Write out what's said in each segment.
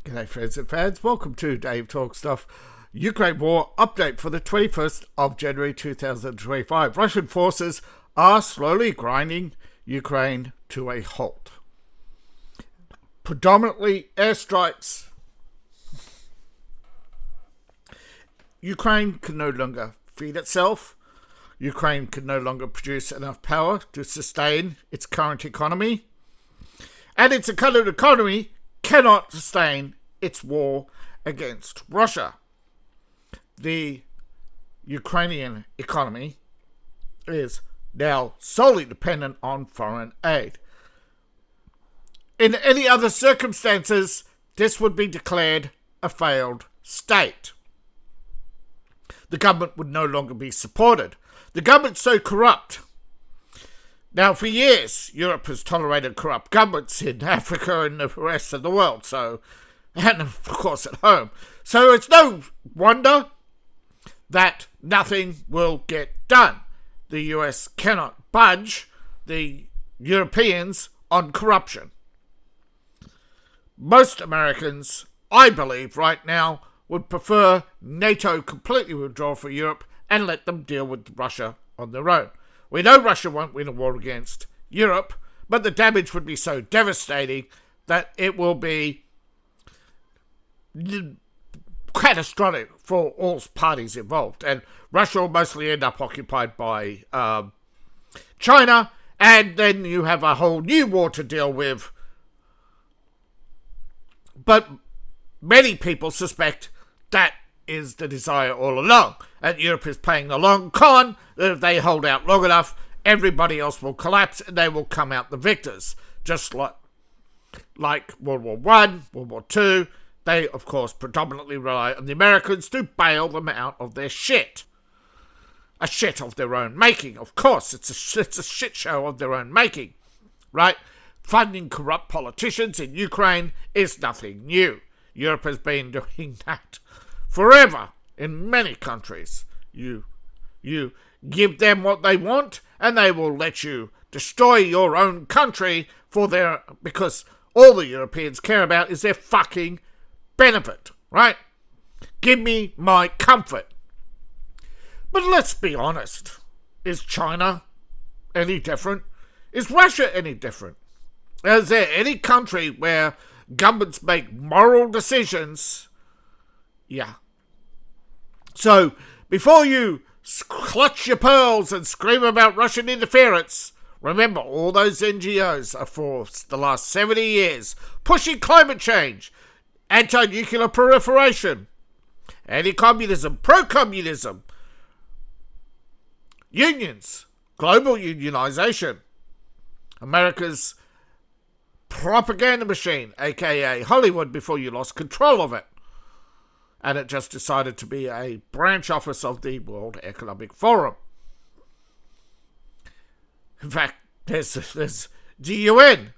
G'day friends and fans, welcome to Dave Talk Stuff. Ukraine War update for the 21st of January 2025. Russian forces are slowly grinding Ukraine to a halt. Predominantly airstrikes. Ukraine can no longer feed itself. Ukraine can no longer produce enough power to sustain its current economy. And its current economy cannot sustain its war against Russia. The Ukrainian economy is now solely dependent on foreign aid. In any other circumstances, this would be declared a failed state. The government would no longer be supported. The government's so corrupt. Now, for years, Europe has tolerated corrupt governments in Africa and the rest of the world, and of course at home. So it's no wonder that nothing will get done. The US cannot budge the Europeans on corruption. Most Americans, I believe, right now, would prefer NATO completely withdraw from Europe and let them deal with Russia on their own. We know Russia won't win a war against Europe, but the damage would be so devastating that it will be catastrophic for all parties involved. And Russia will mostly end up occupied by China, and then you have a whole new war to deal with. But many people suspect that is the desire all along. And Europe is playing the long con, that if they hold out long enough, everybody else will collapse and they will come out the victors. Just like World War I, World War II, they, of course, predominantly rely on the Americans to bail them out of their shit. A shit of their own making, of course. It's a shit show of their own making, right? Funding corrupt politicians in Ukraine is nothing new. Europe has been doing that forever in many countries. You give them what they want and they will let you destroy your own country because all the Europeans care about is their fucking benefit, right? Give me my comfort. But let's be honest. Is China any different? Is Russia any different? Is there any country where governments make moral decisions? Yeah. So, before you clutch your pearls and scream about Russian interference, remember all those NGOs are for the last 70 years pushing climate change, anti-nuclear proliferation, anti-communism, pro-communism, unions, global unionization, America's propaganda machine, aka Hollywood, before you lost control of it. And it just decided to be a branch office of the World Economic Forum. In fact, there's the UN.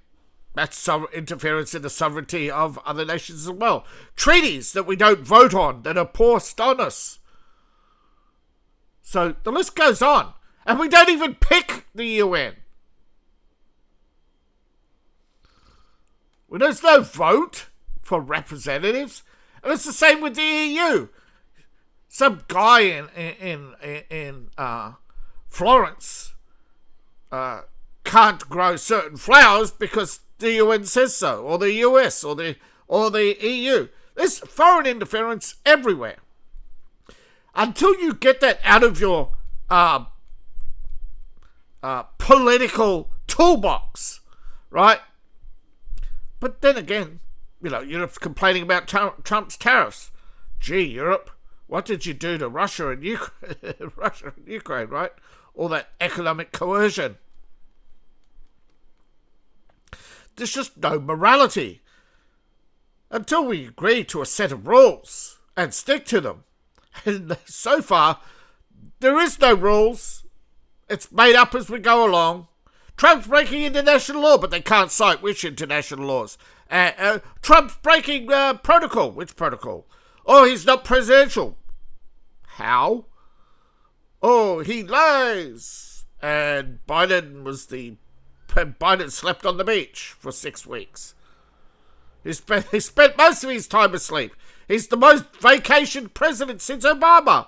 That's interference in the sovereignty of other nations as well. Treaties that we don't vote on, that are forced on us. So the list goes on. And we don't even pick the UN. Well, there's no vote for representatives. And it's the same with the EU. Some guy in Florence can't grow certain flowers because the UN says so, or the US, or the EU. There's foreign interference everywhere. Until you get that out of your political toolbox, right? But then again, Europe's complaining about Trump's tariffs. Gee, Europe, what did you do to Russia and Ukraine, right? All that economic coercion. There's just no morality. Until we agree to a set of rules and stick to them. And so far, there is no rules. It's made up as we go along. Trump's breaking international law, but they can't cite which international laws. Trump's breaking protocol. Which protocol? Oh, he's not presidential. How? Oh, he lies. And Biden slept on the beach for 6 weeks. He spent most of his time asleep. He's the most vacationed president since Obama.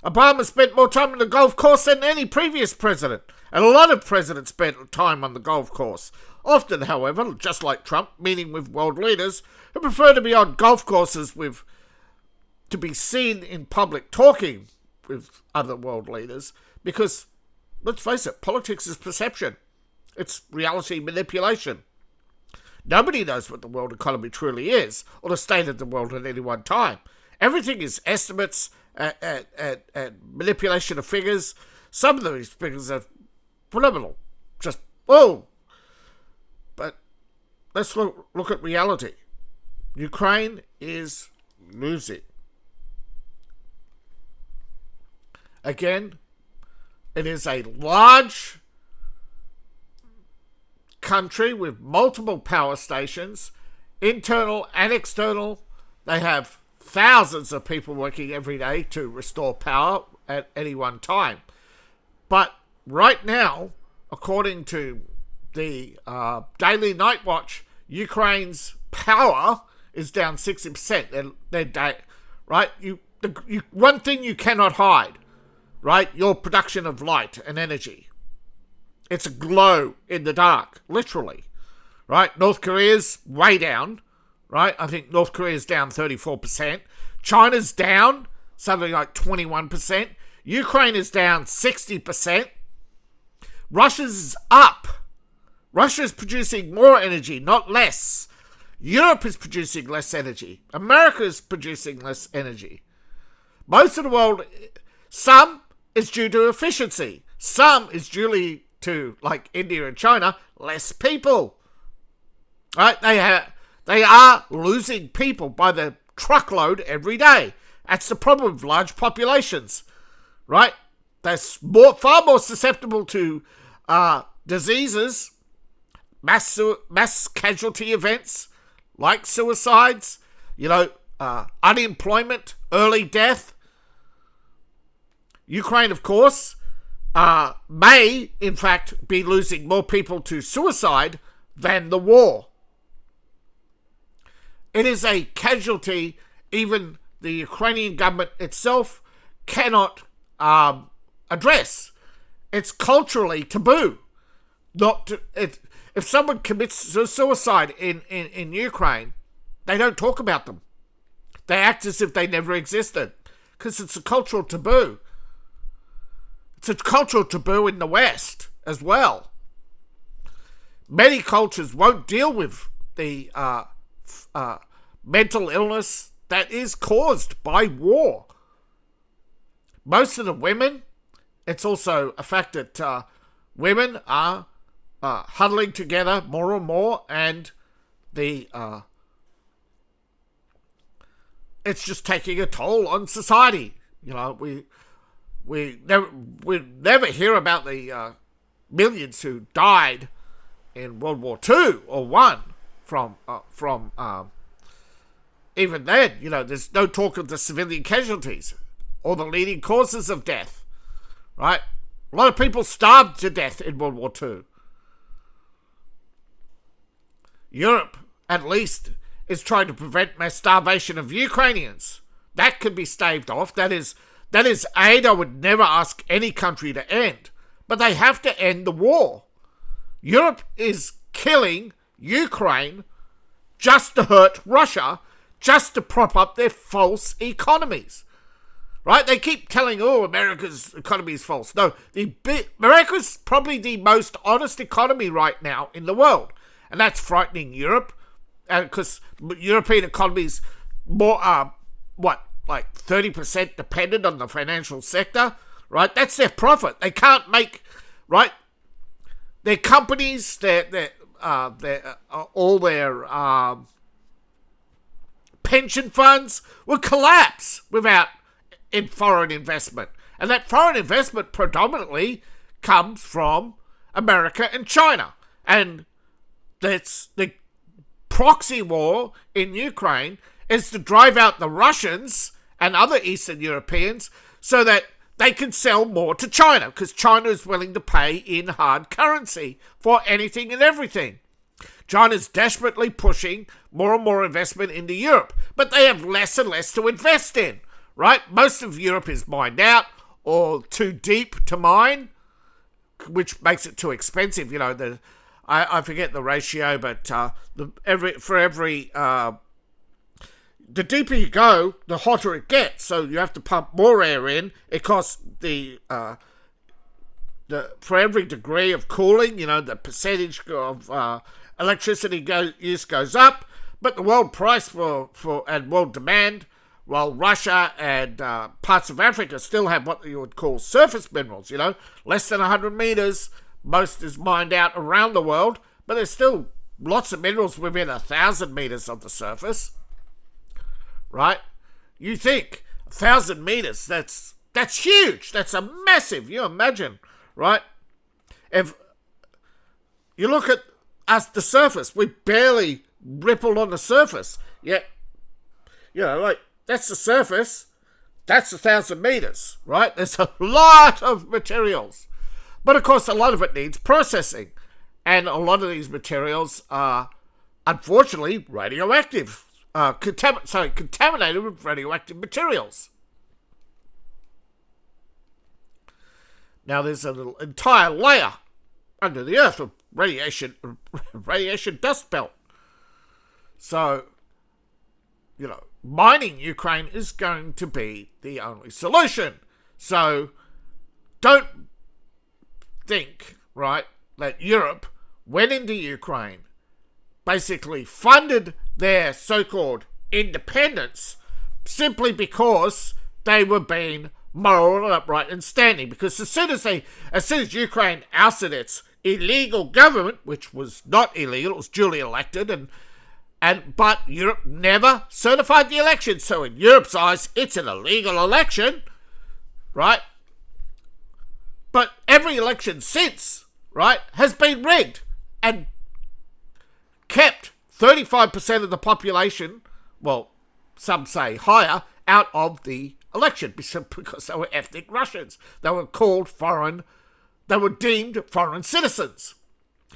Obama spent more time on the golf course than any previous president. And a lot of presidents spent time on the golf course. Often, however, just like Trump, meeting with world leaders who prefer to be on golf courses to be seen in public talking with other world leaders. Because, let's face it, politics is perception. It's reality manipulation. Nobody knows what the world economy truly is, or the state of the world at any one time. Everything is estimates and manipulation of figures. Some of these figures are phenomenal. But let's look at reality. Ukraine is losing. Again, it is a large country with multiple power stations, internal and external. They have thousands of people working every day to restore power at any one time. But right now, according to the Daily Night Watch, Ukraine's power is down 60%. Right? One thing you cannot hide, right? Your production of light and energy. It's a glow in the dark, literally, right? North Korea's way down, right? I think North Korea's down 34%. China's down something like 21%. Ukraine is down 60%. Russia's up. Russia's producing more energy, not less. Europe is producing less energy. America is producing less energy. Most of the world, some is due to efficiency. Some is due to, like India and China, less people. Right? They are losing people by the truckload every day. That's the problem with large populations. Right? They're far more susceptible to diseases, mass casualty events, like suicides, unemployment, early death. Ukraine, of course, may, in fact, be losing more people to suicide than the war. It is a casualty even the Ukrainian government itself cannot address. It's culturally taboo. If someone commits suicide in Ukraine, they don't talk about them. They act as if they never existed, because it's a cultural taboo. It's a cultural taboo in the West as well. Many cultures won't deal with the mental illness that is caused by war. Most of the women, it's also a fact that women are huddling together more and more, and it's just taking a toll on society. We never hear about the millions who died in World War II or I from even then. There's no talk of the civilian casualties or the leading causes of death. Right? A lot of people starved to death in World War II. Europe, at least, is trying to prevent mass starvation of Ukrainians. That could be staved off. That is aid I would never ask any country to end. But they have to end the war. Europe is killing Ukraine just to hurt Russia, just to prop up their false economies. Right? They keep telling, America's economy is false. No, America's probably the most honest economy right now in the world. And that's frightening Europe. Because European economies more, 30% dependent on the financial sector, right? That's their profit. They can't make, right? Their companies, all their pension funds will collapse without foreign investment. And that foreign investment predominantly comes from America and China. And that's the proxy war in Ukraine is to drive out the Russians and other Eastern Europeans so that they can sell more to China, because China is willing to pay in hard currency for anything and everything. China's desperately pushing more and more investment into Europe, but they have less and less to invest in, right? Most of Europe is mined out or too deep to mine, which makes it too expensive. I forget the ratio, but the deeper you go, the hotter it gets. So you have to pump more air in. It costs for every degree of cooling, the percentage of electricity use goes up, but the world price and world demand, while Russia and parts of Africa still have what you would call surface minerals, less than 100 meters. Most is mined out around the world, but there's still lots of minerals within 1,000 meters of the surface, right? You think 1,000 meters, that's huge. That's a massive, you imagine, right? If you look at us, the surface, we barely ripple on the surface. Yet, that's the surface. That's 1,000 meters, right? There's a lot of materials. But of course, a lot of it needs processing. And a lot of these materials are, unfortunately, radioactive. Contaminated with radioactive materials. Now, there's a little entire layer under the earth of radiation dust belt. So, mining Ukraine is going to be the only solution. So, don't think, right, that Europe went into Ukraine, basically funded their so-called independence simply because they were being moral and upright and standing. Because as soon as Ukraine ousted its illegal government, which was not illegal, it was duly elected, but Europe never certified the election. So in Europe's eyes, it's an illegal election, right? But every election since, right, has been rigged and kept 35% of the population, well, some say higher, out of the election because they were ethnic Russians. They were deemed foreign citizens.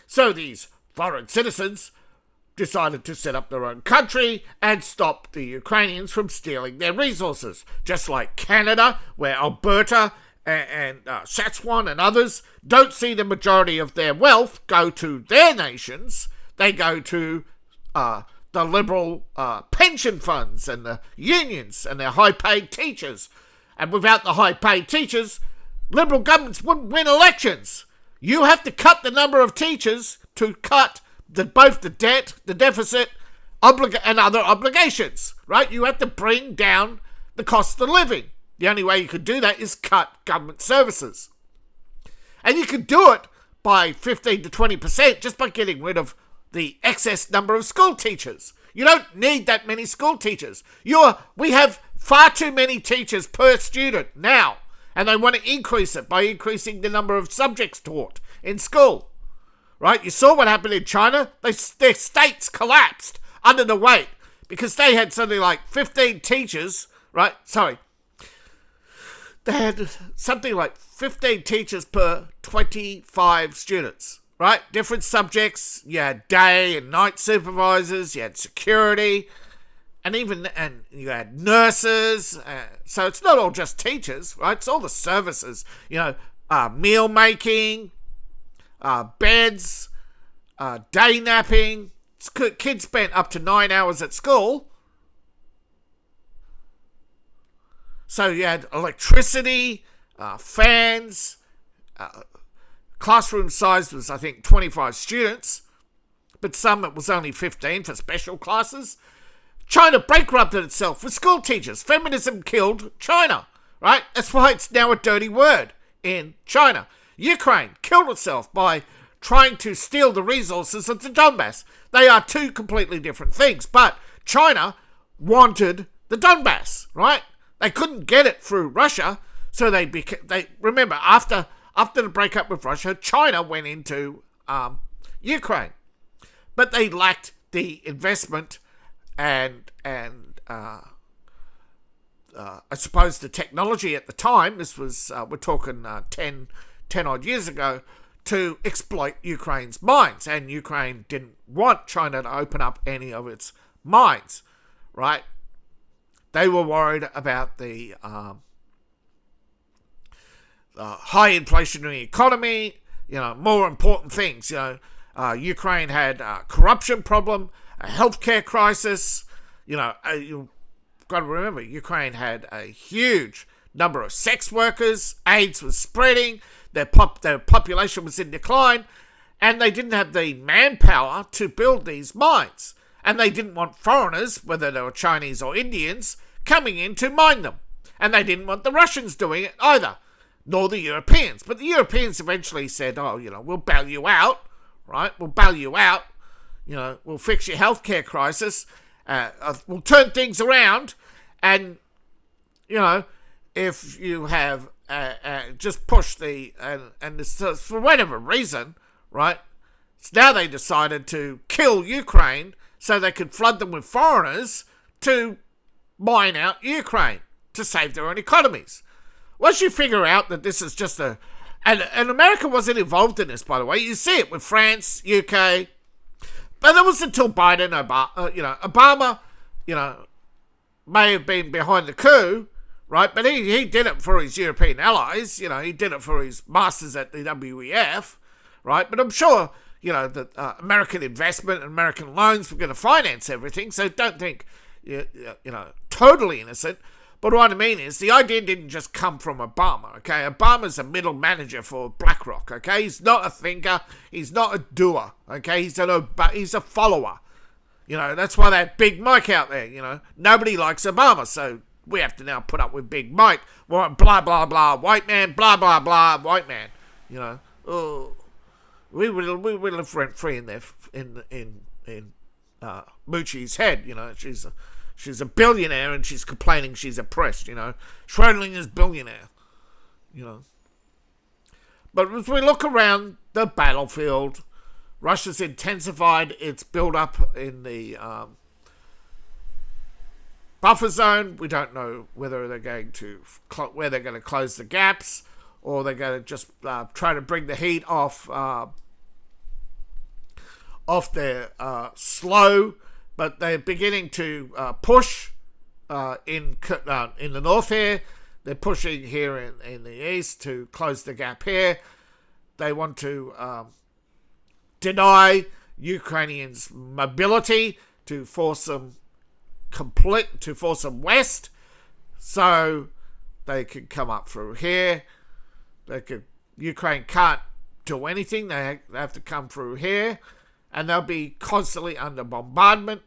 So these foreign citizens decided to set up their own country and stop the Ukrainians from stealing their resources. Just like Canada, where Alberta and Saskatchewan and others don't see the majority of their wealth go to their nations. They go to the liberal pension funds and the unions and their high-paid teachers. And without the high-paid teachers, liberal governments wouldn't win elections. You have to cut the number of teachers to cut both the debt, the deficit, and other obligations, right? You have to bring down the cost of living. The only way you could do that is cut government services. And you can do it by 15 to 20% just by getting rid of the excess number of school teachers. You don't need that many school teachers. We have far too many teachers per student now, and they want to increase it by increasing the number of subjects taught in school. Right? You saw what happened in China. Their states collapsed under the weight because they had something like 15 teachers, right? Sorry. They had something like 15 teachers per 25 students, right? Different subjects. You had day and night supervisors. You had security. And you had nurses. So it's not all just teachers, right? It's all the services. Meal making, beds, day napping. Kids spent up to 9 hours at school. So you had electricity, fans, classroom size was, I think, 25 students, but some it was only 15 for special classes. China bankrupted itself with school teachers. Feminism killed China, right? That's why it's now a dirty word in China. Ukraine killed itself by trying to steal the resources of the Donbass. They are two completely different things, but China wanted the Donbass, right? They couldn't get it through Russia, so they remember after the breakup with Russia, China went into Ukraine, but they lacked the investment and I suppose the technology at the time. This was we're talking 10 odd years ago, to exploit Ukraine's mines. And Ukraine didn't want China to open up any of its mines, right? They were worried about the high inflationary economy, more important things. Ukraine had a corruption problem, a healthcare crisis. You've got to remember, Ukraine had a huge number of sex workers. AIDS was spreading. Their population was in decline, and they didn't have the manpower to build these mines. And they didn't want foreigners, whether they were Chinese or Indians, coming in to mine them. And they didn't want the Russians doing it either, nor the Europeans. But the Europeans eventually said, we'll bail you out, right? We'll bail you out. We'll fix your healthcare crisis. We'll turn things around. And, if you have just pushed and for whatever reason, right? So now they decided to kill Ukraine so they could flood them with foreigners to mine out Ukraine to save their own economies. Once you figure out that this is just and America wasn't involved in this, by the way. You see it with France, UK, but it was until Biden, Obama, may have been behind the coup, right? But he did it for his European allies. He did it for his masters at the WEF, right? But I'm sure, that American investment and American loans were going to finance everything. So don't think, totally innocent. But what I mean is, the idea didn't just come from Obama, okay? Obama's a middle manager for BlackRock, okay? He's not a thinker. He's not a doer, okay? He's a follower. That's why that Big Mike out there, Nobody likes Obama, so we have to now put up with Big Mike. Blah, blah, blah, white man, blah, blah, blah, white man. Oh, we live rent-free in there, in Moochie's head, She's a billionaire and she's complaining she's oppressed, Schrodinger's billionaire, But as we look around the battlefield, Russia's intensified its build-up in the buffer zone. We don't know whether they're going to close the gaps, or they're going to just try to bring the heat off their slow. But they're beginning to push in the north here. They're pushing here in the east to close the gap here. They want to deny Ukrainians mobility to force them west, so they can come up through here. Ukraine can't do anything. They have to come through here, and they'll be constantly under bombardment.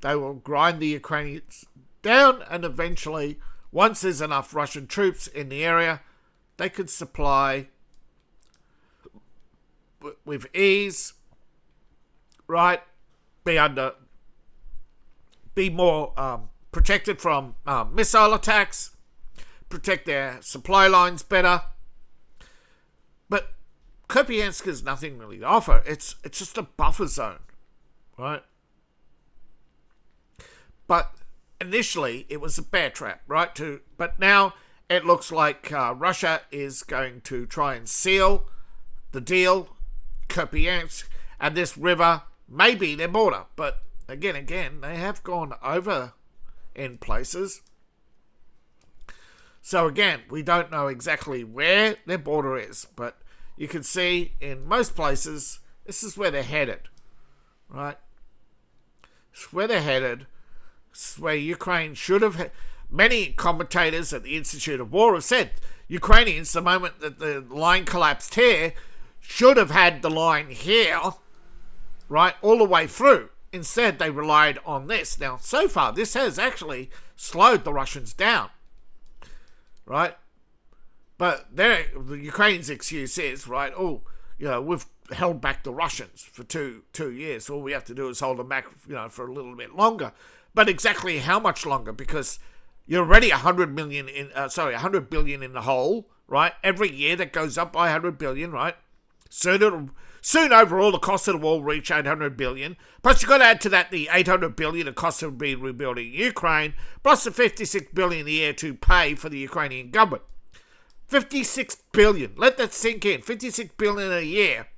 They will grind the Ukrainians down, and eventually, once there's enough Russian troops in the area, they could supply with ease, right? Be more protected from missile attacks, protect their supply lines better. But Kupiansk has nothing really to offer. It's just a buffer zone, right? But initially, it was a bear trap, right? But now it looks like Russia is going to try and seal the deal, Kupiansk, and this river may be their border. But again, they have gone over in places. So again, we don't know exactly where their border is, but you can see in most places, this is where they're headed, right? It's where they're headed. Where Ukraine should have. Many commentators at the Institute of War have said Ukrainians, the moment that the line collapsed here, should have had the line here, right, all the way through. Instead, they relied on this. Now, so far, this has actually slowed the Russians down, right? But the Ukrainians' excuse is, right, we've held back the Russians for two years. All we have to do is hold them back, for a little bit longer. But exactly how much longer? Because you're already 100 billion in the hole, right? Every year that goes up by 100 billion, right? Soon overall the cost of the war will reach 800 billion. Plus you've got to add to that the 800 billion of cost of rebuilding Ukraine, plus the 56 billion a year to pay for the Ukrainian government. 56 billion. Let that sink in. 56 billion a year,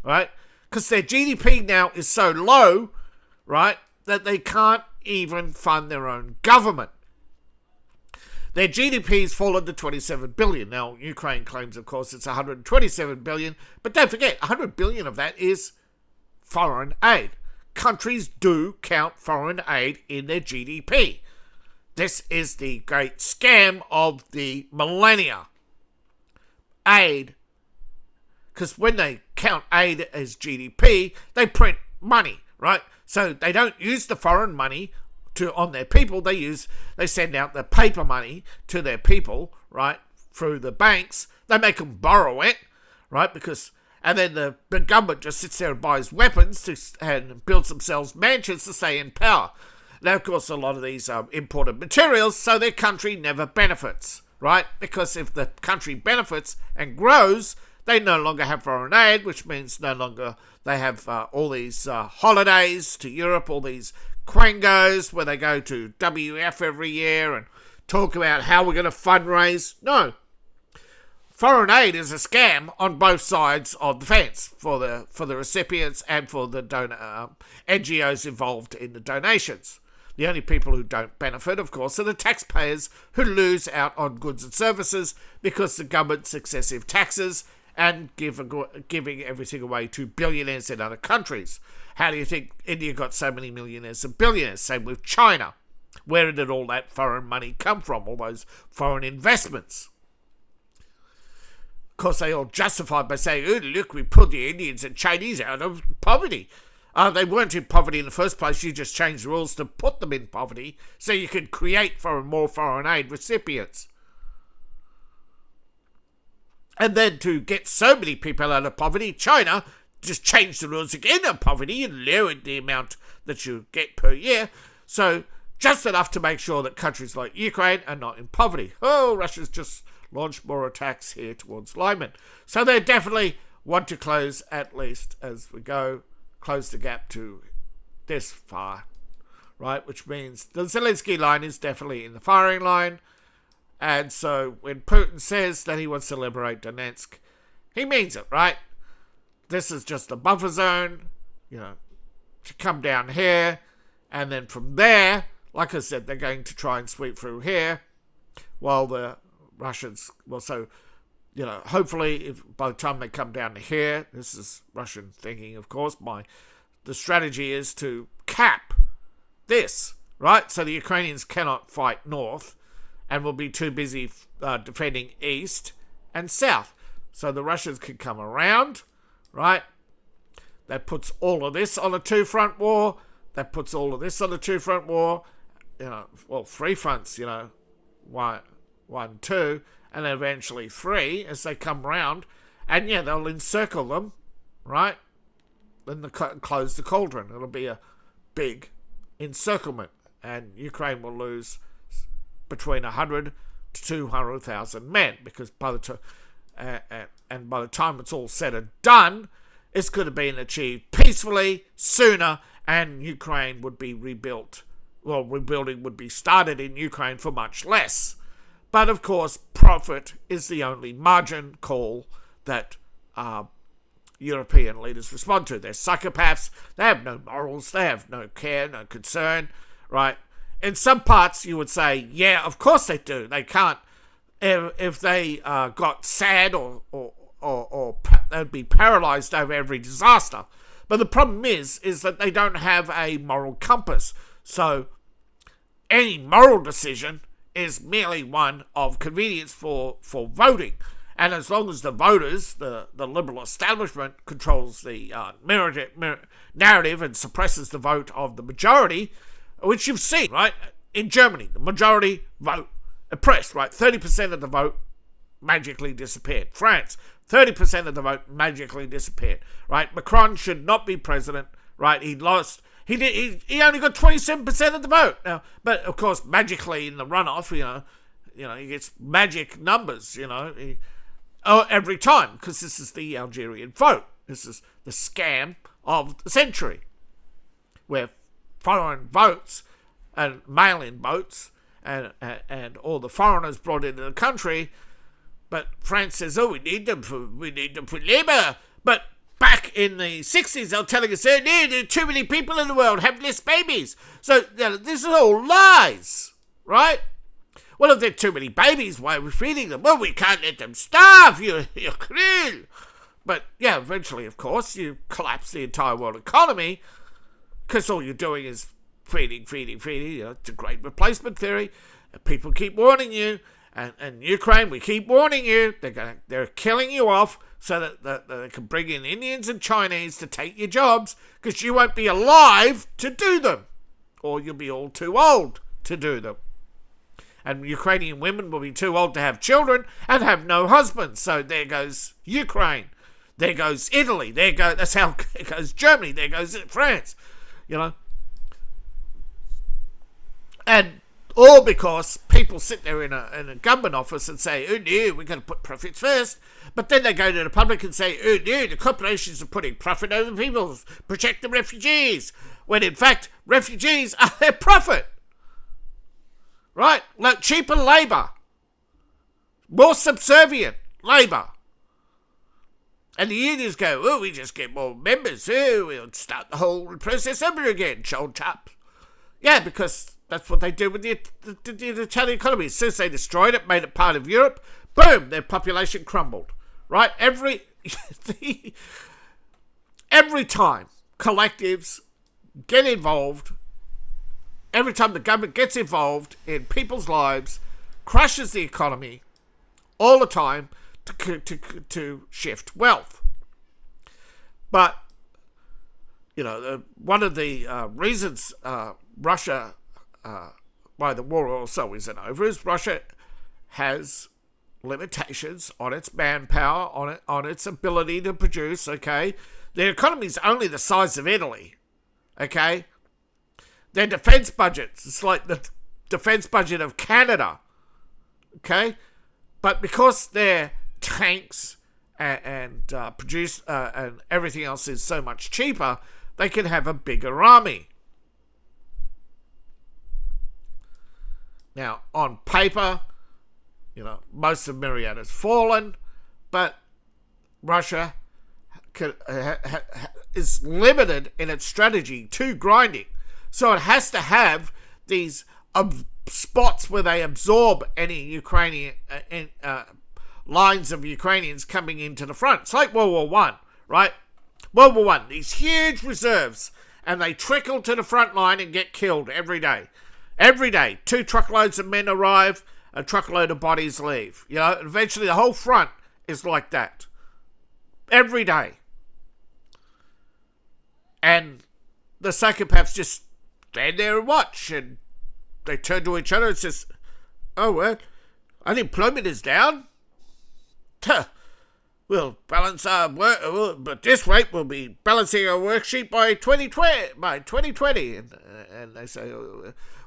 right? Because their GDP now is so low, right, that they can't even fund their own government. Their GDP's fallen to 27 billion. Now, Ukraine claims, of course, it's 127 billion, but don't forget, 100 billion of that is foreign aid. Countries do count foreign aid in their GDP. This is the great scam of the millennia. Aid, because when they count aid as GDP, they print money, right? So they don't use the foreign money on their people. They send out the paper money to their people, right, through the banks. They make them borrow it, right, and then the government just sits there and buys weapons and builds themselves mansions to stay in power. Now, of course, a lot of these are imported materials, so their country never benefits, right? Because if the country benefits and grows, they no longer have foreign aid, which means no longer they have all these holidays to Europe, all these quangos where they go to WF every year and talk about how we're going to fundraise. No. Foreign aid is a scam on both sides of the fence for the recipients and for the NGOs involved in the donations. The only people who don't benefit, of course, are the taxpayers who lose out on goods and services because the government's excessive taxes and giving everything away to billionaires in other countries. How do you think India got so many millionaires and billionaires? Same with China. Where did all that foreign money come from? All those foreign investments. Of course, they all justified by saying, oh, look, we pulled the Indians and Chinese out of poverty. They weren't in poverty in the first place. You just changed the rules to put them in poverty so you could create more foreign aid recipients. And then to get so many people out of poverty, China just changed the rules again of poverty and lowered the amount that you get per year. So just enough to make sure that countries like Ukraine are not in poverty. Oh, Russia's just launched more attacks here towards Lyman. So they definitely want to close, at least as we go, close the gap to this far, right? Which means the Zelensky line is definitely in the firing line. And so when Putin says that he wants to liberate Donetsk, he means it, right? This is just a buffer zone, to come down here. And then from there, like I said, they're going to try and sweep through here while the Russians, hopefully if by the time they come down to here, this is Russian thinking, of course, the strategy is to cap this, right? So the Ukrainians cannot fight north and will be too busy defending east and south. So the Russians can come around, right? That puts all of this on a two-front war. That puts all of this on a two-front war. Three fronts, one, two, and then eventually three as they come round. And they'll encircle them, right? Then close the cauldron. It'll be a big encirclement. And Ukraine will lose between 100 to 200,000 men, because by the time it's all said and done, it's going to be achieved peacefully sooner, and Ukraine would be rebuilt. Well, rebuilding would be started in Ukraine for much less. But of course, profit is the only margin call that European leaders respond to. They're psychopaths. They have no morals. They have no care, no concern, right? In some parts, you would say, yeah, of course they do. They can't. If they got sad or they'd be paralyzed over every disaster. But the problem is that they don't have a moral compass. So any moral decision is merely one of convenience for voting. And as long as the voters, the liberal establishment, controls the narrative and suppresses the vote of the majority, which you've seen, right? In Germany, the majority vote oppressed, right? 30% of the vote magically disappeared. France, 30% of the vote magically disappeared, right? Macron should not be president, right? He lost. He only got 27% of the vote. Now, but of course, magically in the runoff, he gets magic numbers, every time, because this is the Algerian vote. This is the scam of the century, where foreign votes and mail-in votes and all the foreigners brought into the country But France says, we need them for labour. But back in the 60s, they were telling us, there are too many people in the world, have less babies. So this is all lies, right? Well, if there are too many babies, why are we feeding them? Well, we can't let them starve, you're cruel. But yeah, eventually, of course, you collapse the entire world economy because all you're doing is feeding. It's a great replacement theory. And people keep warning you. And Ukraine, we keep warning you. They're killing you off so that they can bring in Indians and Chinese to take your jobs because you won't be alive to do them. Or you'll be all too old to do them. And Ukrainian women will be too old to have children and have no husbands. So there goes Ukraine. There goes Italy. That's how it goes Germany. There goes France. And all because people sit there in a government office and say, oh no, we're going to put profits first. But then they go to the public and say, oh no, the corporations are putting profit over people, protect the refugees. When in fact, refugees are their profit. Right? Like cheaper labour. More subservient labour. And the unions go, oh, we just get more members. Oh, we'll start the whole process over again, old chap. Yeah, because that's what they do with the Italian economy. As soon as they destroyed it, made it part of Europe, boom, their population crumbled. Right? Every time collectives get involved, every time the government gets involved in people's lives, crushes the economy all the time to shift wealth. But, one of the reasons Russia, why the war also isn't over, is Russia has limitations on its manpower, on its ability to produce, okay? Their economy is only the size of Italy, okay? Their defense budgets, it's like the defense budget of Canada, okay? But because their tanks and produce and everything else is so much cheaper, they can have a bigger army. Now, on paper, most of Myriad has fallen, but Russia is limited in its strategy to grinding. So it has to have these spots where they absorb any Ukrainian lines of Ukrainians coming into the front. It's like World War One, right? World War One, these huge reserves, and they trickle to the front line and get killed every day. Every day, 2 truckloads of men arrive, a truckload of bodies leave. Eventually the whole front is like that. Every day. And the psychopaths just stand there and watch, and they turn to each other and says, oh, well, unemployment is down. We'll balance our work, but this rate we'll be balancing our worksheet by 2020. And they say,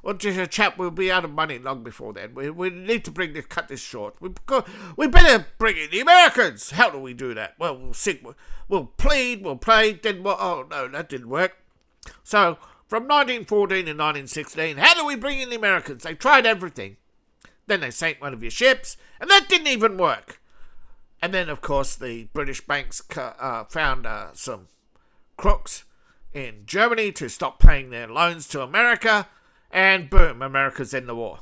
well, just a chap, we'll be out of money long before then. We need to cut this short. We better bring in the Americans. How do we do that? Well, we'll plead, we'll play. Then, oh no, that didn't work. So from 1914 to 1916, how do we bring in the Americans? They tried everything. Then they sank one of your ships, and that didn't even work. And then, of course, the British banks found some crooks in Germany to stop paying their loans to America, and boom, America's in the war.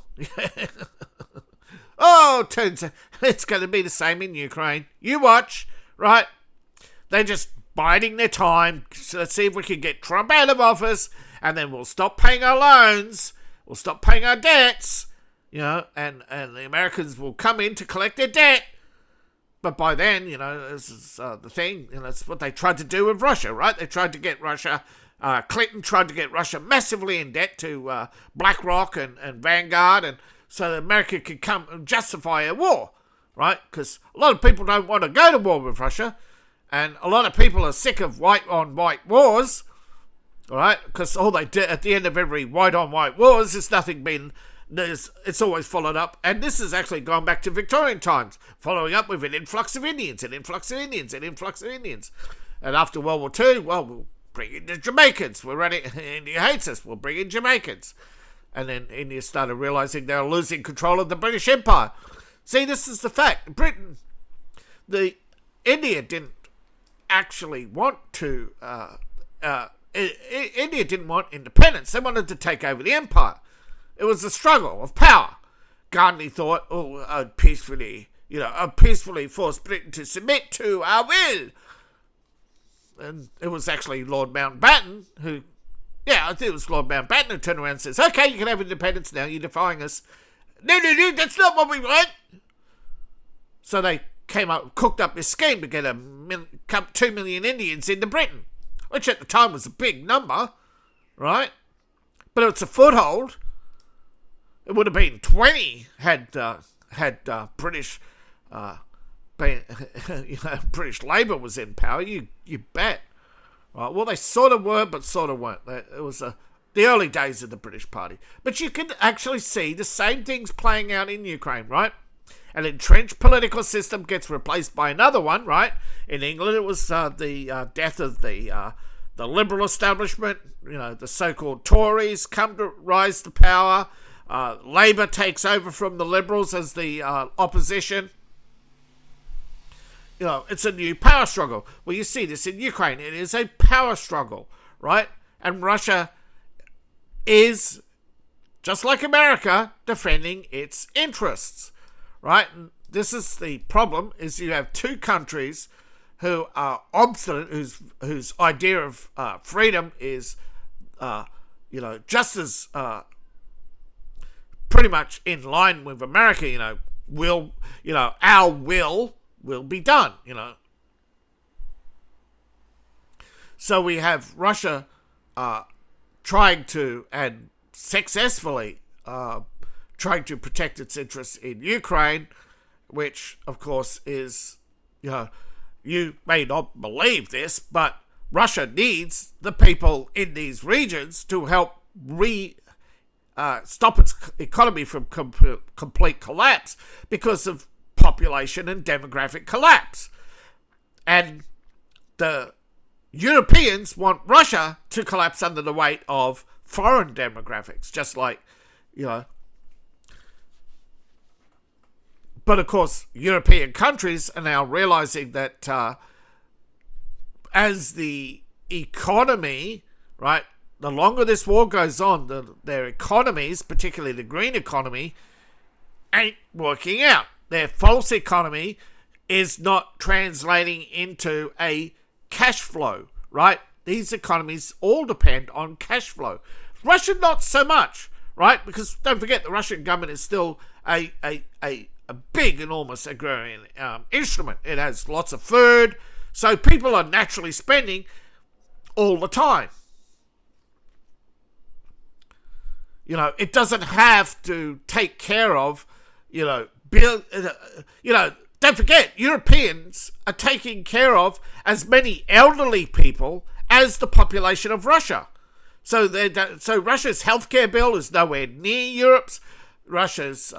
Turns out it's going to be the same in Ukraine. You watch, right? They're just biding their time. So let's see if we can get Trump out of office, and then we'll stop paying our loans, we'll stop paying our debts, and the Americans will come in to collect their debt. But by then, this is the thing. That's what they tried to do with Russia, right? They tried to get Russia. Clinton tried to get Russia massively in debt to BlackRock and Vanguard, and so that America could come and justify a war, right? Because a lot of people don't want to go to war with Russia, and a lot of people are sick of white-on-white wars, all right? Because all they did at the end of every white-on-white wars is nothing been. It's always followed up, and this has actually gone back to Victorian times, following up with an influx of Indians, and after World War II, well, we'll bring in the Jamaicans. We're ready. India hates us. We'll bring in Jamaicans. And then India started realizing they were losing control of the British Empire. See, this is the fact. India didn't actually want to. India didn't want independence. They wanted to take over the empire. It was a struggle of power. Gandhi thought, I'd peacefully force Britain to submit to our will. And it was actually Lord Mountbatten who, I think it was Lord Mountbatten who turned around and says, okay, you can have independence now, you're defying us. No, that's not what we want. So they cooked up this scheme to get 2 million Indians into Britain, which at the time was a big number, right? But it's a foothold. It would have been 20 had British British Labour was in power. You bet. Right? Well, they sort of were, but sort of weren't. It was the early days of the British Party. But you can actually see the same things playing out in Ukraine, right? An entrenched political system gets replaced by another one, right? In England, it was the death of the liberal establishment. The so-called Tories come to rise to power. Labour takes over from the Liberals as the opposition. It's a new power struggle. Well, you see this in Ukraine. It is a power struggle, right? And Russia is, just like America, defending its interests, right? And this is the problem, is you have two countries who are obstinate, whose idea of freedom is, just as pretty much in line with America. Our will be done. So we have Russia trying to, and successfully trying to protect its interests in Ukraine, which of course is, you may not believe this, but Russia needs the people in these regions to help stop its economy from complete collapse because of population and demographic collapse. And the Europeans want Russia to collapse under the weight of foreign demographics, just like, But of course, European countries are now realizing that as the economy, right, the longer this war goes on, their economies, particularly the green economy, ain't working out. Their false economy is not translating into a cash flow, right? These economies all depend on cash flow. Russia, not so much, right? Because don't forget, the Russian government is still a big, enormous agrarian instrument. It has lots of food, so people are naturally spending all the time. It doesn't have to take care of, don't forget, Europeans are taking care of as many elderly people as the population of Russia. So Russia's healthcare bill is nowhere near Europe's. Russia's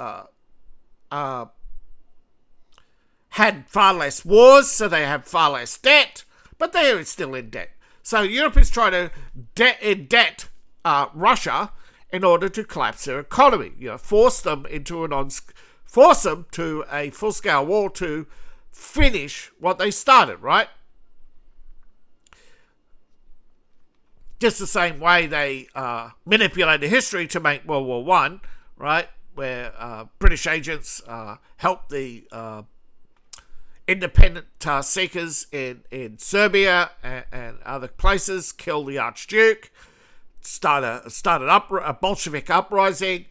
had far less wars, so they have far less debt, but they are still in debt. So Europe is trying to debt Russia in order to collapse their economy. Force them to a full-scale war to finish what they started, right? Just the same way they manipulated history to make World War I, right? Where British agents helped the independent seekers in Serbia and other places kill the Archduke, started a Bolshevik uprising,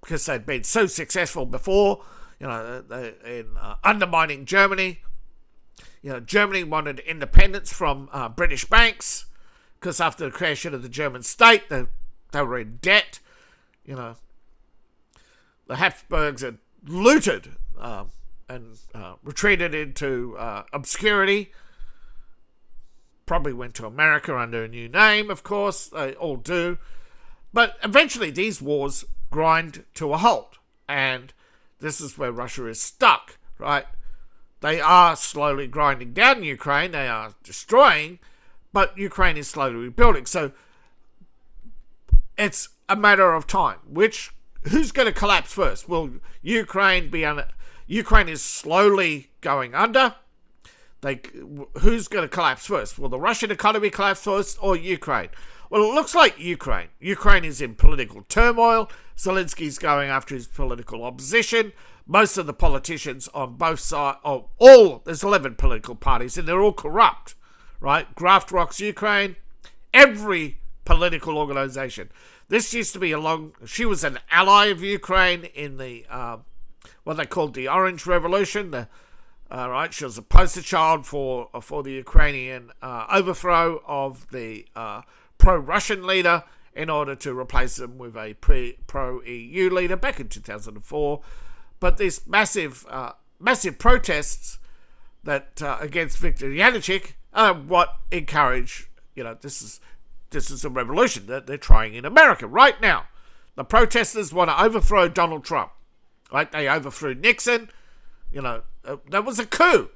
because they'd been so successful before, in undermining Germany. Germany wanted independence from British banks, because after the creation of the German state, they were in debt. The Habsburgs had looted and retreated into obscurity. Probably went to America under a new name, of course. They all do. But eventually these wars grind to a halt. And this is where Russia is stuck, right? They are slowly grinding down Ukraine. They are destroying, but Ukraine is slowly rebuilding. So it's a matter of time. who's going to collapse first? Will Ukraine Ukraine is slowly going under. Who's going to collapse first? Will the Russian economy collapse first or Ukraine? Well, it looks like Ukraine. Ukraine is in political turmoil. Zelensky's going after his political opposition. Most of the politicians on both sides, there's 11 political parties, and they're all corrupt, right? Graft rocks Ukraine. Every political organization. This used to be she was an ally of Ukraine in the, what they called the Orange Revolution. Right, she was a poster child for the Ukrainian overthrow of the pro-Russian leader in order to replace them with a pro-EU leader back in 2004. But these massive protests that against Viktor Yanukovych are what encourage, this is a revolution that they're trying in America right now. The protesters want to overthrow Donald Trump. Right, they overthrew Nixon. That was a coup,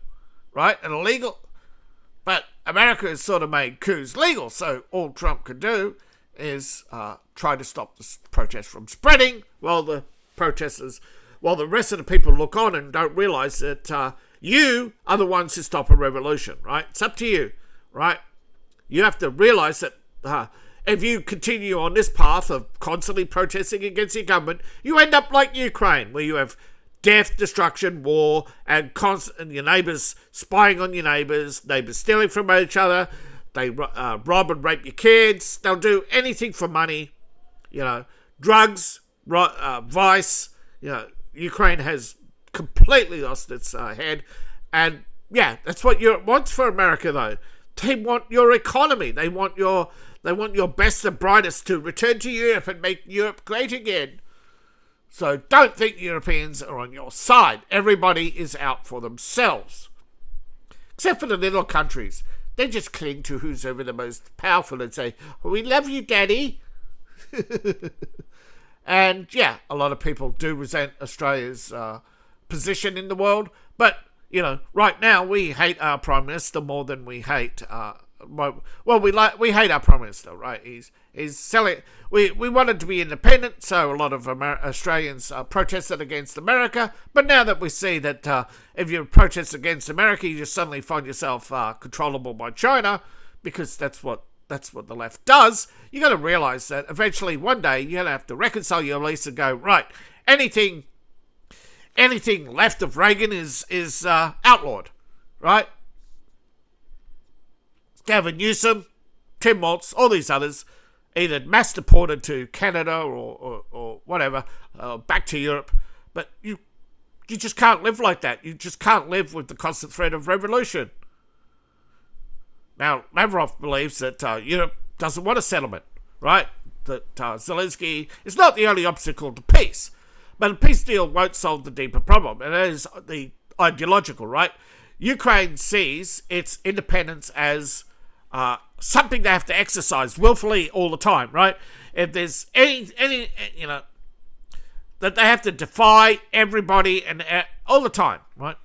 right? An illegal. But America has sort of made coups legal, so all Trump could do is try to stop the protest from spreading while the rest of the people look on and don't realize that you are the ones who stop a revolution, right? It's up to you, right? You have to realize that if you continue on this path of constantly protesting against your government, you end up like Ukraine, where you have death, destruction, war, and your neighbours spying on your neighbours stealing from each other, they rob and rape your kids, they'll do anything for money, drugs, vice, Ukraine has completely lost its head, and yeah, that's what Europe wants for America though. They want your economy, they want your best and brightest to return to Europe and make Europe great again. So don't think Europeans are on your side. Everybody is out for themselves. Except for the little countries. They just cling to who's ever the most powerful and say, we love you, Daddy. And yeah, a lot of people do resent Australia's position in the world. But, right now we hate our Prime Minister more than we hate... we hate our Prime Minister, right? He's selling... We wanted to be independent, so a lot of Australians protested against America. But now that we see that if you protest against America, you just suddenly find yourself controllable by China, because that's what the left does. You got to realise that eventually, one day, you're gonna have to reconcile your lease and go, right, anything left of Reagan is outlawed, right? Gavin Newsom, Tim Walz, all these others, either mass deported to Canada or whatever, back to Europe. But you just can't live like that. You just can't live with the constant threat of revolution. Now, Lavrov believes that Europe doesn't want a settlement, right? That Zelensky is not the only obstacle to peace. But a peace deal won't solve the deeper problem, and that is the ideological, right? Ukraine sees its independence as something they have to exercise willfully all the time, right? If there's any that they have to defy everybody and all the time, right?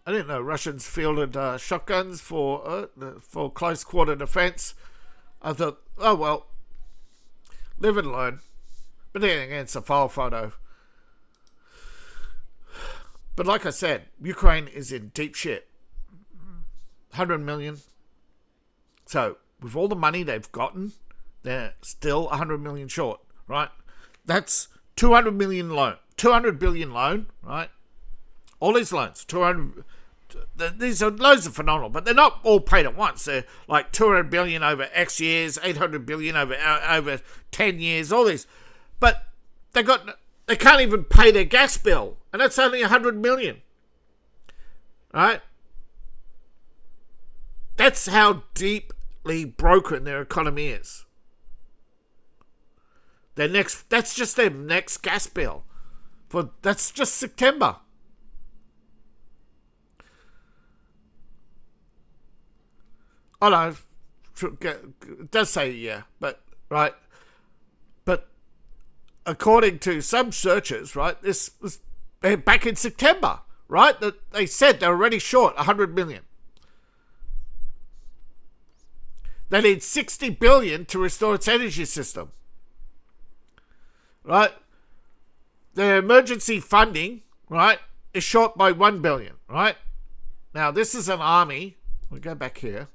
I didn't know Russians fielded shotguns for close quarter defense. I thought, oh well, live and learn. But then again, it's a file photo. But like I said, Ukraine is in deep shit. 100 million. So, with all the money they've gotten, they're still 100 million short, right? That's 200 billion loan, right? All these loans, these are loads of phenomenal, but they're not all paid at once. They're like 200 billion over X years, 800 billion over 10 years, all these. But they can't even pay their gas bill, and that's only 100 million. Right? That's how deeply broken their economy is. That's just their next gas bill. That's just September. Oh no, it does say yeah, but right. But according to some searchers, right, this was back in September, right? That they said they're already short 100 million. They need $60 billion to restore its energy system. Right? The emergency funding, right, is short by $1 billion, right? Now, this is an army. We'll go back here.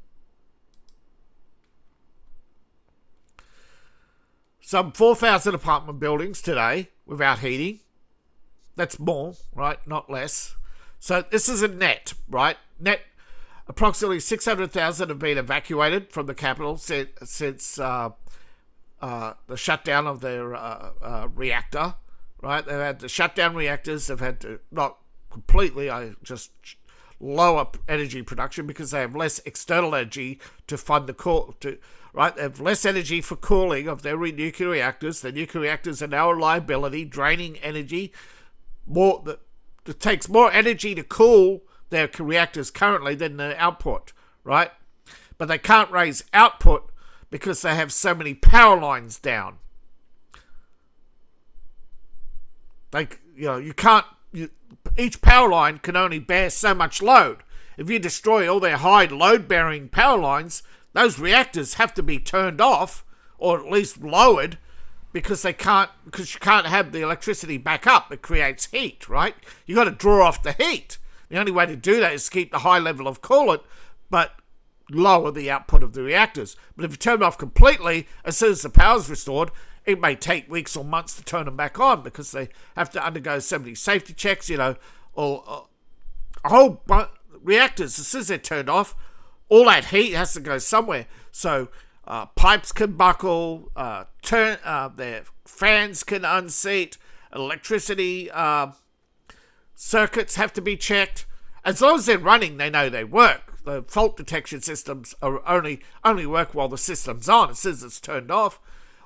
Some 4,000 apartment buildings today without heating. That's more, right? Not less. So this is a net, right? Net, approximately 600,000 have been evacuated from the capital since the shutdown of their reactor, right? They've had to shut down reactors. They've had to, not completely, just lower energy production because they have less external energy to fund the right? They have less energy for cooling of their nuclear reactors. The nuclear reactors are now a liability, draining energy. It takes more energy to cool their reactors currently than the output, right? But they can't raise output because they have so many power lines down. Each power line can only bear so much load. If you destroy all their high load-bearing power lines, those reactors have to be turned off or at least lowered because you can't have the electricity back up. It creates heat, right? You got to draw off the heat. The only way to do that is keep the high level of coolant, but lower the output of the reactors. But if you turn them off completely, as soon as the power's restored, it may take weeks or months to turn them back on because they have to undergo so many safety checks, reactors, as soon as they're turned off, all that heat has to go somewhere. So pipes can buckle, their fans can unseat, electricity circuits have to be checked. As long as they're running, they know they work. The fault detection systems are only work while the system's on. As soon as it's turned off,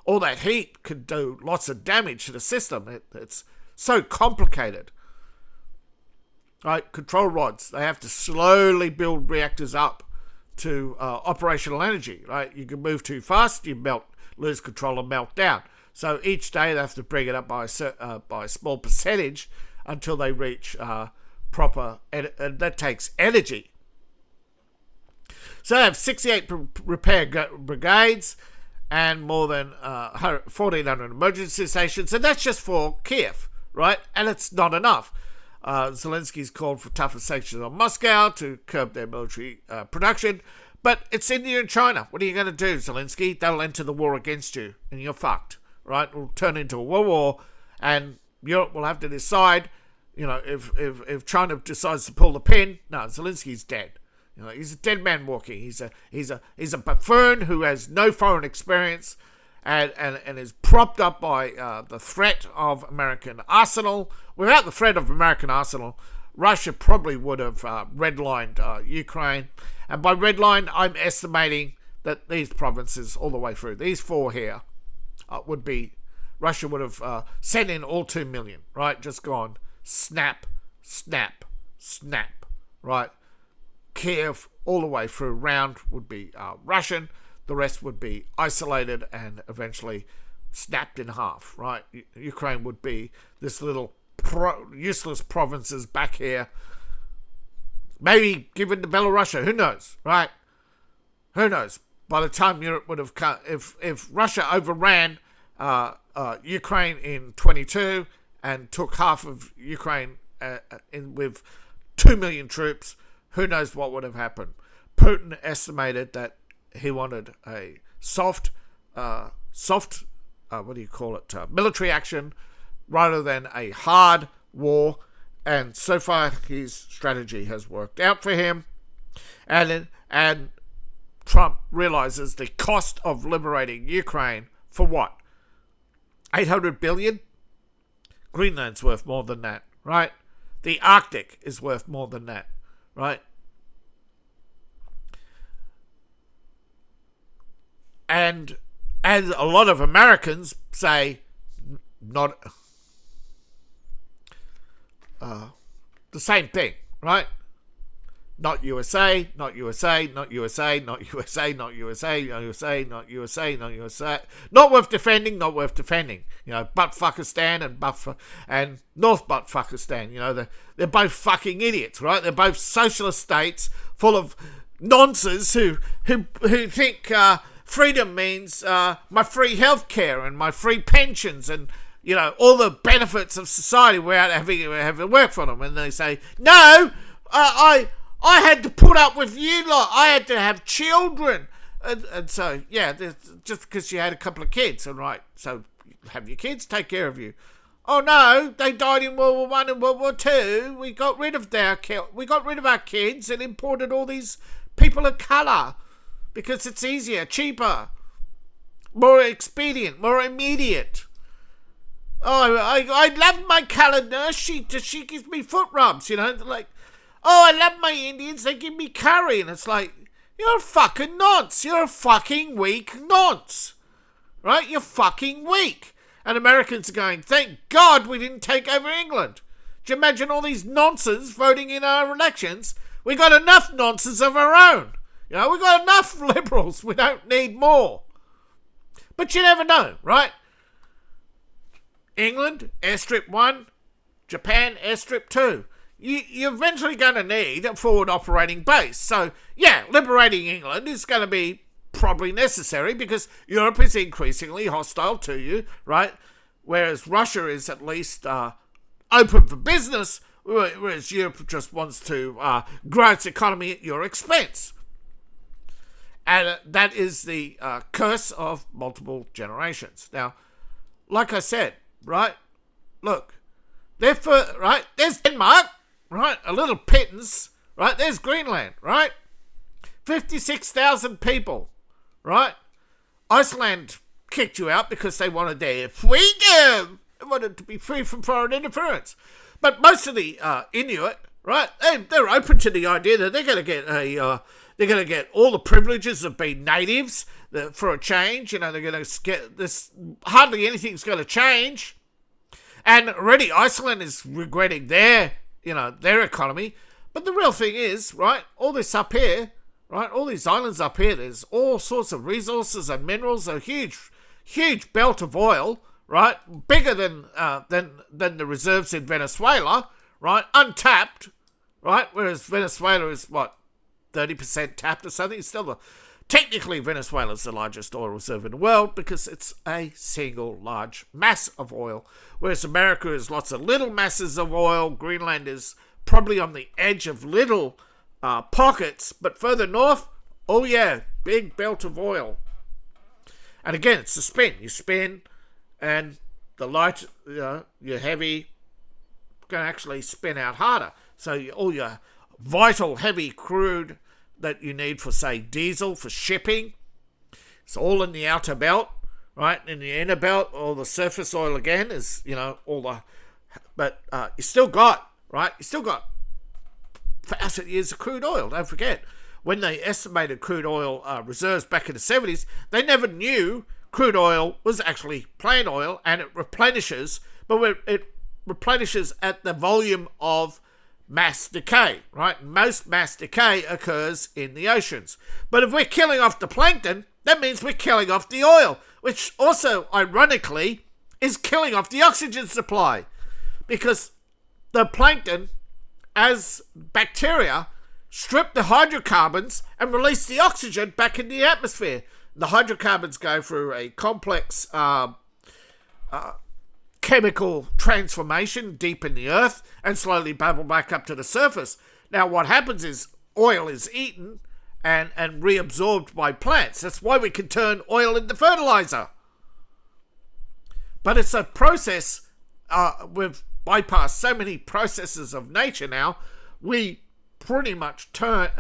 all that heat can do lots of damage to the system. It's so complicated. Right? Control rods, they have to slowly build reactors up to operational energy. Right? You can move too fast, you lose control and melt down. So each day they have to bring it up by a small percentage until they reach proper, and that takes energy. So they have 68 repair brigades and more than 1,400 emergency stations, and that's just for Kiev, right? And it's not enough. Zelensky's called for tougher sanctions on Moscow to curb their military production, but it's India and China. What are you going to do, Zelensky? They'll enter the war against you, and you're fucked, right? It'll turn into a world war, and Europe will have to decide, if China decides to pull the pin, no, Zelensky's dead. He's a dead man walking. He's a buffoon who has no foreign experience and is propped up by the threat of American arsenal. Without the threat of American arsenal, Russia probably would have redlined Ukraine. And by redline, I'm estimating that these provinces all the way through, these four here, Russia would have sent in all 2 million, right? Just gone snap, snap, snap, right? Kiev all the way through round would be Russian. The rest would be isolated and eventually snapped in half, right? Ukraine would be this little useless provinces back here. Maybe given to Belarus, who knows, right? Who knows? By the time Europe would have come, if Russia overran Ukraine in 22 and took half of Ukraine with 2 million troops, who knows what would have happened. Putin estimated that he wanted a soft, military action rather than a hard war. And so far, his strategy has worked out for him. And Trump realizes the cost of liberating Ukraine for what? 800 billion? Greenland's worth more than that, right? The Arctic is worth more than that. Right? And as a lot of Americans say, not the same thing, right? Not USA, not USA, not USA, not USA, not USA, not USA, not USA, not USA. Not worth defending, not worth defending. Butt-fuckistan and North Butt-fuckistan. They're both fucking idiots, right? They're both socialist states full of nonsense who think freedom means my free healthcare and my free pensions and all the benefits of society without having to work for them. And they say, no, I had to put up with you lot. I had to have children. And so, yeah, just because you had a couple of kids, all right, so have your kids take care of you. Oh no, they died in World War One and World War Two. We got rid of our kids and imported all these people of colour because it's easier, cheaper, more expedient, more immediate. Oh, I love my coloured nurse. She gives me foot rubs, like, oh, I love my Indians. They give me curry, and it's like, you're a fucking nonce. You're a fucking weak nonce, right? You're fucking weak. And Americans are going, thank God we didn't take over England. Do you imagine all these nonsense voting in our elections? We got enough nonsense of our own. We got enough liberals. We don't need more. But you never know, right? England, airstrip 1. Japan, airstrip 2. You're eventually going to need a forward operating base. So, yeah, liberating England is going to be probably necessary because Europe is increasingly hostile to you, right? Whereas Russia is at least open for business, whereas Europe just wants to grow its economy at your expense. And that is the curse of multiple generations. Now, like I said, right? Look, right? There's Denmark, right? A little pittance, right? There's Greenland, right? 56,000 people, right? Iceland kicked you out because they wanted their freedom. They wanted to be free from foreign interference. But most of the Inuit, right? They're open to the idea that they're going to get all the privileges of being natives for a change. They're going to get this. Hardly anything's going to change. And already Iceland is regretting their economy. But the real thing is, right, all this up here, right, all these islands up here, there's all sorts of resources and minerals, a huge belt of oil, right, bigger than the reserves in Venezuela, right, untapped, right, whereas Venezuela is, 30% tapped or something. It's still technically Venezuela's the largest oil reserve in the world because it's a single large mass of oil, whereas America is lots of little masses of oil. Greenland is probably on the edge of little pockets, but further north, oh yeah, big belt of oil. And again, it's the spin. You spin, and the light, your heavy, can actually spin out harder. So all your vital heavy crude that you need for, say, diesel, for shipping, it's all in the outer belt, right? In the inner belt, all the surface oil again is, but you still got 1,000 years of crude oil. Don't forget, when they estimated crude oil reserves back in the 70s, they never knew crude oil was actually plain oil, and it replenishes, but it replenishes at the volume of mass decay, right? Most mass decay occurs in the oceans. But if we're killing off the plankton, that means we're killing off the oil, which also, ironically, is killing off the oxygen supply. Because the plankton, as bacteria, strip the hydrocarbons and release the oxygen back in the atmosphere. The hydrocarbons go through a complex chemical transformation deep in the earth and slowly bubble back up to the surface. Now what happens is oil is eaten and reabsorbed by plants. That's why we can turn oil into fertilizer. But it's a process, we've bypassed so many processes of nature now, we pretty much turn,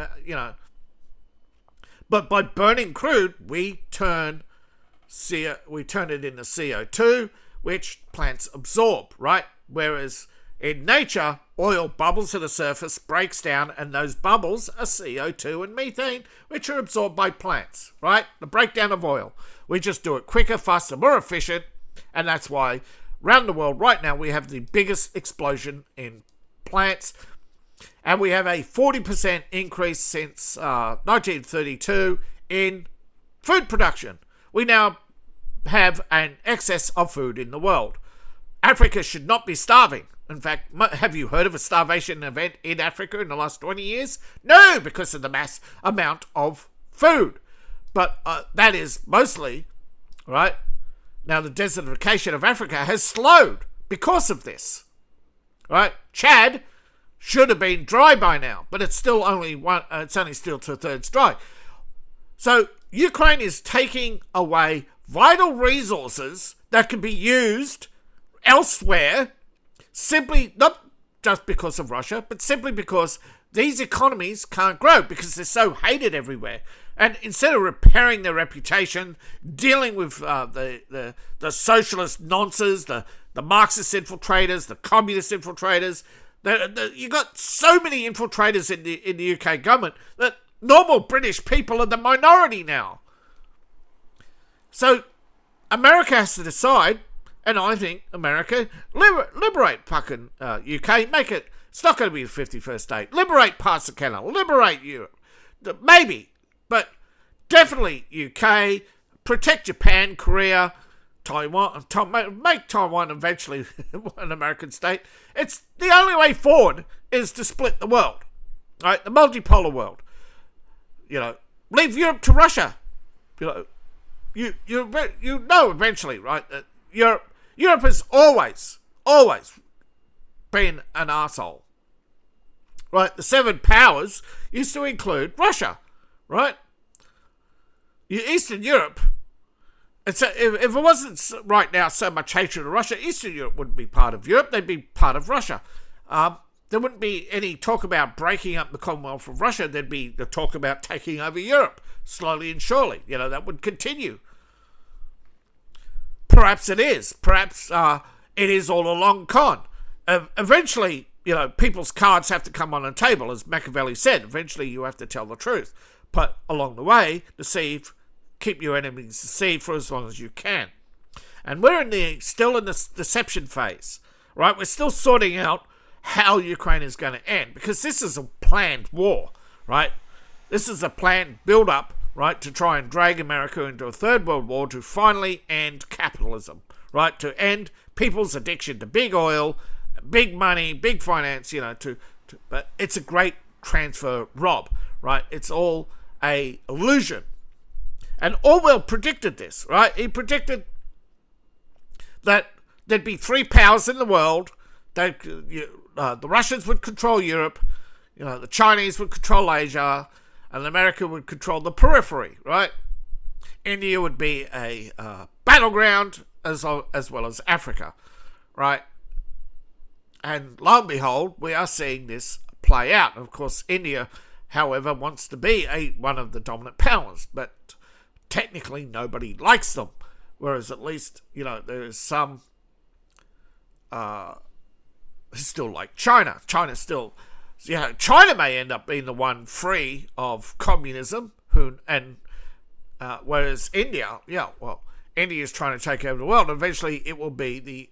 but by burning crude, we turn it into CO2, which plants absorb, right? Whereas in nature, oil bubbles to the surface, breaks down, and those bubbles are CO2 and methane, which are absorbed by plants, right? The breakdown of oil. We just do it quicker, faster, more efficient, and that's why around the world right now we have the biggest explosion in plants, and we have a 40% increase since 1932 in food production. We now have an excess of food in the world. Africa should not be starving, In fact, have you heard of a starvation event in Africa in the last 20 years? No, because of the mass amount of food. But that is mostly, right? Now, the desertification of Africa has slowed because of this, right? Chad should have been dry by now, but it's still only it's only still 2/3 dry. So Ukraine is taking away vital resources that can be used elsewhere, simply not just because of Russia, but simply because these economies can't grow because they're so hated everywhere. And instead of repairing their reputation, dealing with the socialist nonsense, the Marxist infiltrators, the communist infiltrators, you got so many infiltrators in the UK government that normal British people are the minority now. So America has to decide, and I think America, liberate fucking UK, make it, it's not going to be the 51st state, liberate parts of Canada, liberate Europe, maybe, but definitely UK, protect Japan, Korea, Taiwan, make Taiwan eventually an American state. It's the only way forward is to split the world, right? The multipolar world. Leave Europe to Russia. You know eventually, right? That Europe has always been an arsehole, right? The seven powers used to include Russia, right? Eastern Europe. And so if it wasn't right now so much hatred of Russia, Eastern Europe wouldn't be part of Europe. They'd be part of Russia. There wouldn't be any talk about breaking up the Commonwealth of Russia. There'd be the talk about taking over Europe, slowly and surely. That would continue. Perhaps it is. Perhaps it is all a long con. Eventually, people's cards have to come on the table, as Machiavelli said. Eventually, you have to tell the truth. But along the way, keep your enemies deceived for as long as you can. And we're still in this deception phase, right? We're still sorting out how Ukraine is going to end, because this is a planned war, right? This is a planned build-up, right, to try and drag America into a third world war to finally end capitalism, right? To end people's addiction to big oil, big money, big finance, but it's a great transfer rob, right? It's all a illusion. And Orwell predicted this, right? He predicted that there'd be three powers in the world. The Russians would control Europe, the Chinese would control Asia, and America would control the periphery, right? India would be a battleground as well as Africa, right? And lo and behold, we are seeing this play out. Of course, India, however, wants to be one of the dominant powers, but technically nobody likes them, whereas at least there is some still like China. China may end up being the one free of communism, whereas India, India is trying to take over the world. Eventually, it will be the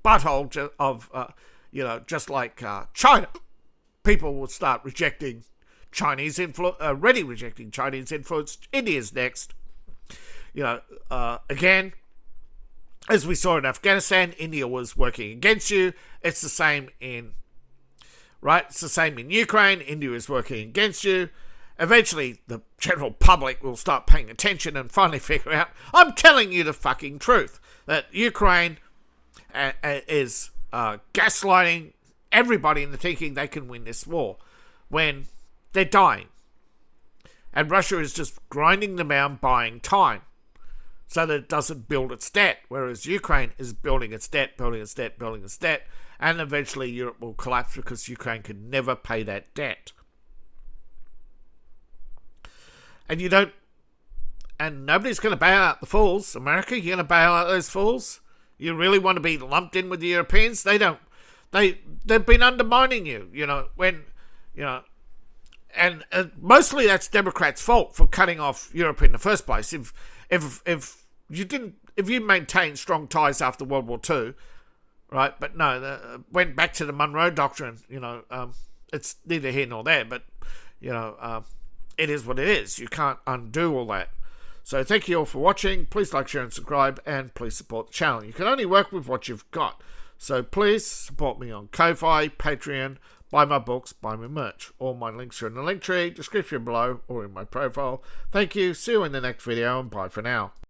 butthole of just like China. People will start rejecting Chinese influence, already rejecting Chinese influence. India's next. Again, as we saw in Afghanistan, India was working against you. It's the same in Ukraine. India is working against you. Eventually, the general public will start paying attention and finally figure out, I'm telling you the fucking truth, that Ukraine is gaslighting everybody into thinking they can win this war when they're dying. And Russia is just grinding them out, buying time, so that it doesn't build its debt, whereas Ukraine is building its debt, and eventually Europe will collapse because Ukraine can never pay that debt. And nobody's going to bail out the fools. America, you're going to bail out those fools? You really want to be lumped in with the Europeans? They've been undermining you, and mostly that's Democrats' fault for cutting off Europe in the first place. If you maintained strong ties after World War II, right? But no, went back to the Monroe Doctrine. It's neither here nor there. But it is what it is. You can't undo all that. So thank you all for watching. Please like, share, and subscribe, and please support the channel. You can only work with what you've got. So please support me on Ko-Fi, Patreon, buy my books, buy my merch. All my links are in the link tree, description below, or in my profile. Thank you, see you in the next video, and bye for now.